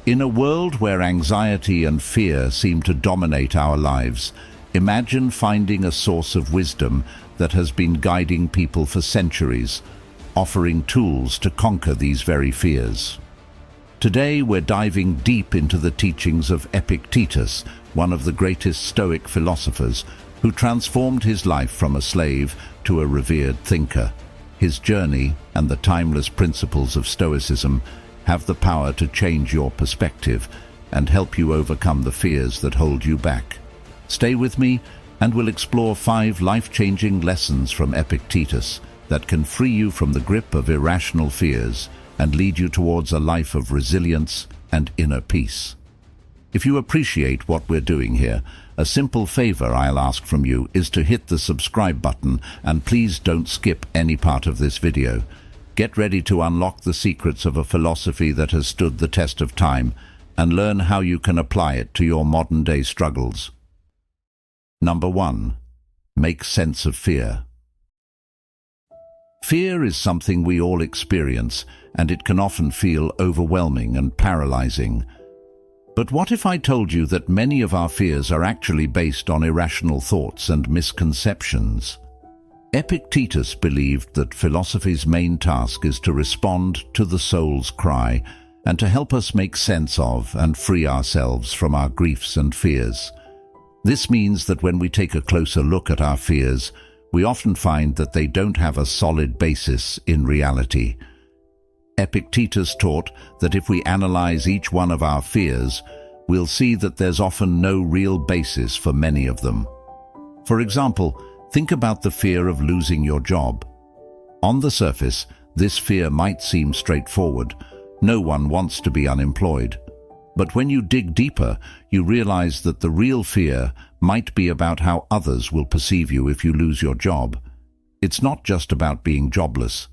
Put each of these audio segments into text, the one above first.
In a world where anxiety and fear seem to dominate our lives, imagine finding a source of wisdom that has been guiding people for centuries, offering tools to conquer these very fears. Today we're diving deep into the teachings of Epictetus, one of the greatest Stoic philosophers, who transformed his life from a slave to a revered thinker. His journey and the timeless principles of Stoicism have the power to change your perspective and help you overcome the fears that hold you back. Stay with me and we'll explore 5 life-changing lessons from Epictetus that can free you from the grip of irrational fears and lead you towards a life of resilience and inner peace. If you appreciate what we're doing here, a simple favor I'll ask from you is to hit the subscribe button, and please don't skip any part of this video. Get ready to unlock the secrets of a philosophy that has stood the test of time and learn how you can apply it to your modern-day struggles. Number 1. Make sense of fear. Fear is something we all experience, and it can often feel overwhelming and paralyzing. But what if I told you that many of our fears are actually based on irrational thoughts and misconceptions? Epictetus believed that philosophy's main task is to respond to the soul's cry and to help us make sense of and free ourselves from our griefs and fears. This means that when we take a closer look at our fears, we often find that they don't have a solid basis in reality. Epictetus taught that if we analyze each one of our fears, we'll see that there's often no real basis for many of them. For example, think about the fear of losing your job. On the surface, this fear might seem straightforward. No one wants to be unemployed. But when you dig deeper, you realize that the real fear might be about how others will perceive you if you lose your job. It's not just about being jobless.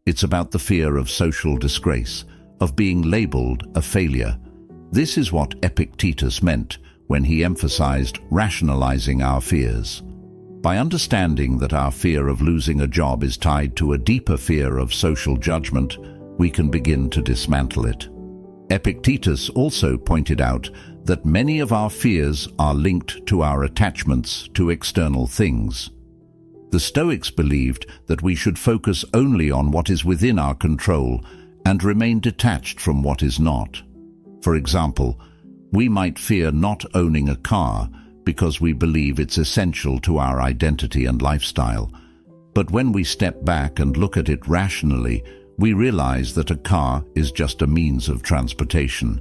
It's about the fear of social disgrace, of being labeled a failure. This is what Epictetus meant when he emphasized rationalizing our fears. By understanding that our fear of losing a job is tied to a deeper fear of social judgment, we can begin to dismantle it. Epictetus also pointed out that many of our fears are linked to our attachments to external things. The Stoics believed that we should focus only on what is within our control and remain detached from what is not. For example, we might fear not owning a car because we believe it's essential to our identity and lifestyle. But when we step back and look at it rationally, we realize that a car is just a means of transportation.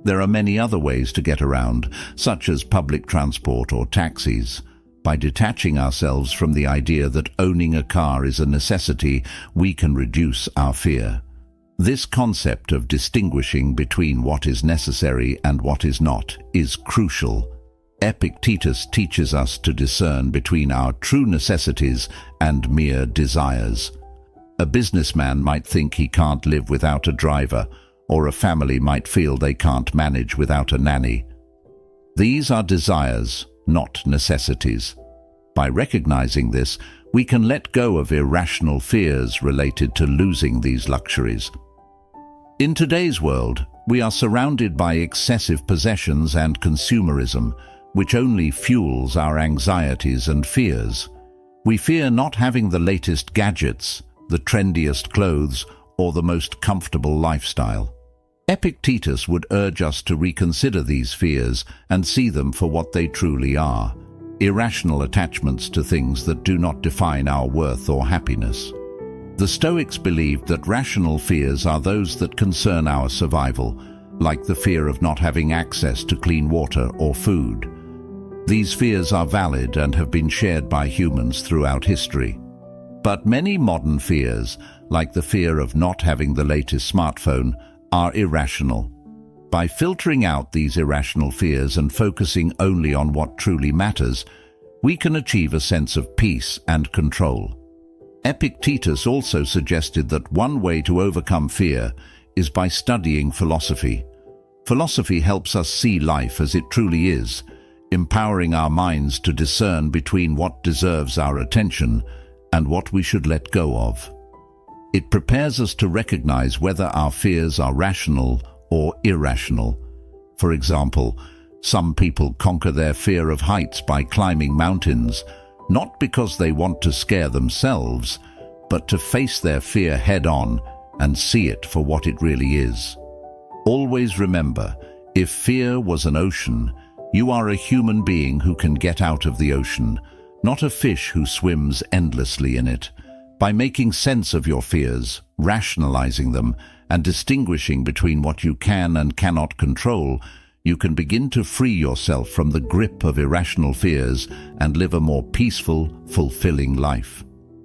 There are many other ways to get around, such as public transport or taxis. By detaching ourselves from the idea that owning a car is a necessity, we can reduce our fear. This concept of distinguishing between what is necessary and what is not is crucial. Epictetus teaches us to discern between our true necessities and mere desires. A businessman might think he can't live without a driver, or a family might feel they can't manage without a nanny. These are desires, not necessities. By recognizing this, we can let go of irrational fears related to losing these luxuries. In today's world, we are surrounded by excessive possessions and consumerism, which only fuels our anxieties and fears. We fear not having the latest gadgets, the trendiest clothes, or the most comfortable lifestyle. Epictetus would urge us to reconsider these fears and see them for what they truly are: irrational attachments to things that do not define our worth or happiness. The Stoics believed that rational fears are those that concern our survival, like the fear of not having access to clean water or food. These fears are valid and have been shared by humans throughout history. But many modern fears, like the fear of not having the latest smartphone, are irrational. By filtering out these irrational fears and focusing only on what truly matters, we can achieve a sense of peace and control. Epictetus also suggested that one way to overcome fear is by studying philosophy. Philosophy helps us see life as it truly is, empowering our minds to discern between what deserves our attention and what we should let go of. It prepares us to recognize whether our fears are rational or irrational, For example, some people conquer their fear of heights by climbing mountains, not because they want to scare themselves, but to face their fear head-on and see it for what it really is. Always remember, if fear was an ocean, you are a human being who can get out of the ocean, not a fish who swims endlessly in it. By making sense of your fears, rationalizing them, and distinguishing between what you can and cannot control, you can begin to free yourself from the grip of irrational fears and live a more peaceful, fulfilling life.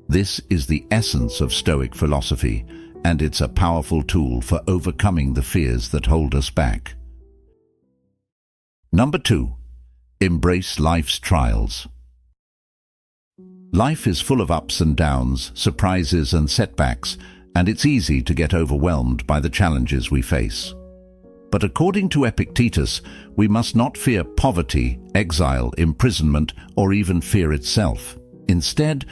This is the essence of Stoic philosophy, and it's a powerful tool for overcoming the fears that hold us back. Number 2. Embrace life's trials. Life is full of ups and downs, surprises and setbacks, and it's easy to get overwhelmed by the challenges we face. But according to Epictetus, we must not fear poverty, exile, imprisonment, or even fear itself. Instead,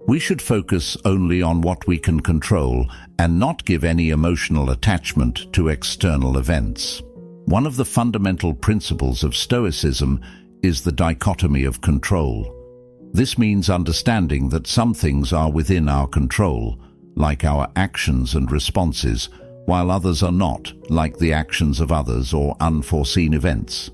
we should focus only on what we can control and not give any emotional attachment to external events. One of the fundamental principles of Stoicism is the dichotomy of control. This means understanding that some things are within our control, like our actions and responses, while others are not, like the actions of others or unforeseen events.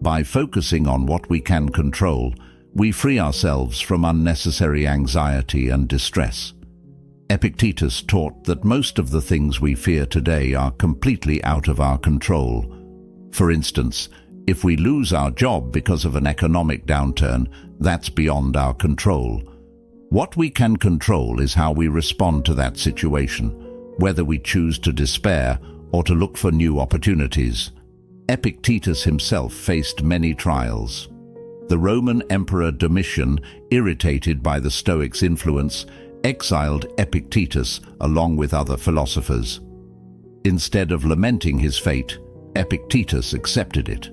By focusing on what we can control, we free ourselves from unnecessary anxiety and distress. Epictetus taught that most of the things we fear today are completely out of our control. For instance, if we lose our job because of an economic downturn, that's beyond our control. What we can control is how we respond to that situation, whether we choose to despair or to look for new opportunities. Epictetus himself faced many trials. The Roman Emperor Domitian, irritated by the Stoics' influence, exiled Epictetus along with other philosophers. Instead of lamenting his fate, Epictetus accepted it.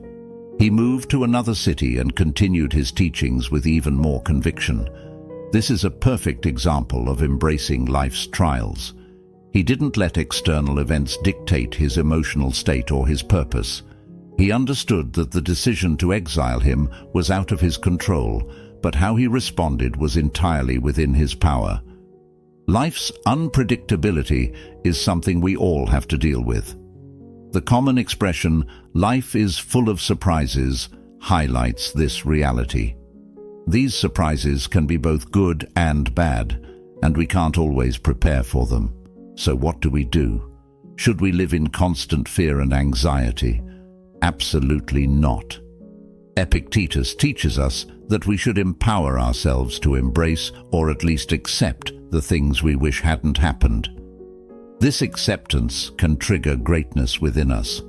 He moved to another city and continued his teachings with even more conviction. This is a perfect example of embracing life's trials. He didn't let external events dictate his emotional state or his purpose. He understood that the decision to exile him was out of his control, but how he responded was entirely within his power. Life's unpredictability is something we all have to deal with. The common expression, "life is full of surprises," highlights this reality. These surprises can be both good and bad, and we can't always prepare for them. So what do we do? Should we live in constant fear and anxiety? Absolutely not. Epictetus teaches us that we should empower ourselves to embrace or at least accept the things we wish hadn't happened. This acceptance can trigger greatness within us.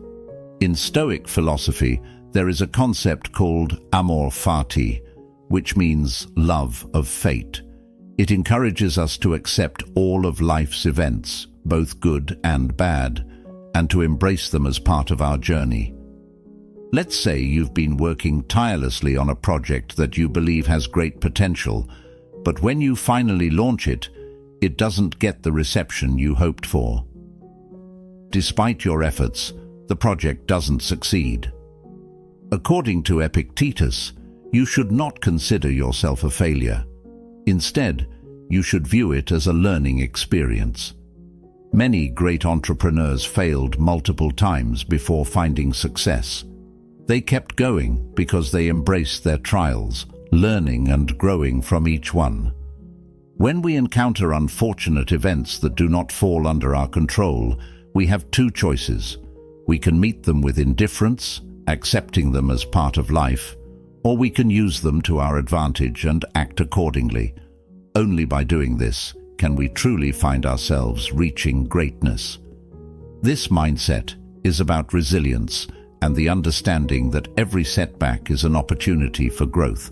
In Stoic philosophy, there is a concept called amor fati, which means love of fate. It encourages us to accept all of life's events, both good and bad, and to embrace them as part of our journey. Let's say you've been working tirelessly on a project that you believe has great potential, but when you finally launch it, it doesn't get the reception you hoped for. Despite your efforts, the project doesn't succeed. According to Epictetus, you should not consider yourself a failure. Instead, you should view it as a learning experience. Many great entrepreneurs failed multiple times before finding success. They kept going because they embraced their trials, learning and growing from each one. When we encounter unfortunate events that do not fall under our control, we have two choices. We can meet them with indifference, accepting them as part of life, or we can use them to our advantage and act accordingly. Only by doing this can we truly find ourselves reaching greatness. This mindset is about resilience and the understanding that every setback is an opportunity for growth.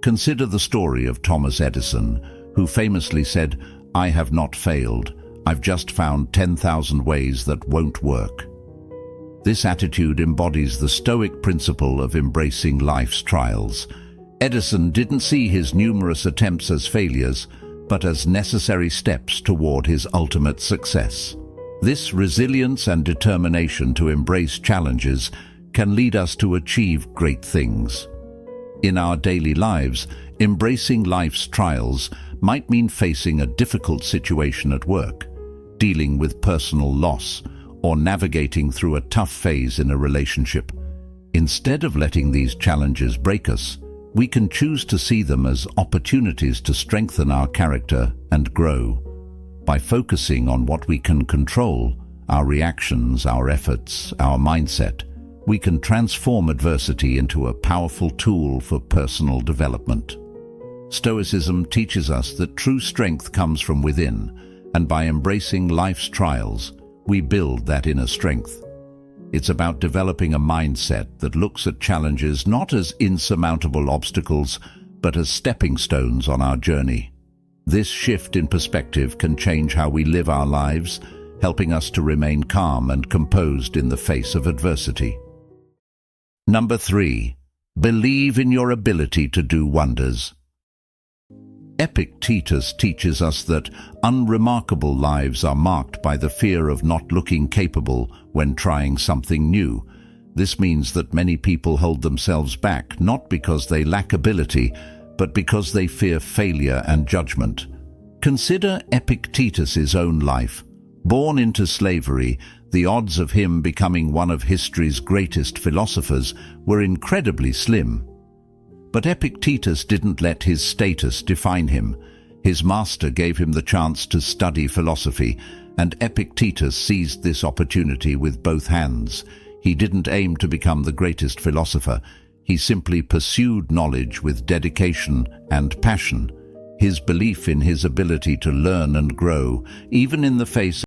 Consider the story of Thomas Edison, who famously said, "I have not failed. I've just found 10,000 ways that won't work." This attitude embodies the Stoic principle of embracing life's trials. Edison didn't see his numerous attempts as failures, but as necessary steps toward his ultimate success. This resilience and determination to embrace challenges can lead us to achieve great things. In our daily lives, embracing life's trials might mean facing a difficult situation at work, dealing with personal loss, or navigating through a tough phase in a relationship. Instead of letting these challenges break us, we can choose to see them as opportunities to strengthen our character and grow. By focusing on what we can control, our reactions, our efforts, our mindset, we can transform adversity into a powerful tool for personal development. Stoicism teaches us that true strength comes from within, and by embracing life's trials, we build that inner strength. It's about developing a mindset that looks at challenges not as insurmountable obstacles, but as stepping stones on our journey. This shift in perspective can change how we live our lives, helping us to remain calm and composed in the face of adversity. Number 3. Believe in your ability to do wonders. Epictetus teaches us that unremarkable lives are marked by the fear of not looking capable when trying something new. This means that many people hold themselves back not because they lack ability, but because they fear failure and judgment. Consider Epictetus's own life. Born into slavery, the odds of him becoming one of history's greatest philosophers were incredibly slim. But Epictetus didn't let his status define him. His master gave him the chance to study philosophy, and Epictetus seized this opportunity with both hands. He didn't aim to become the greatest philosopher. He simply pursued knowledge with dedication and passion. His belief in his ability to learn and grow, even in the face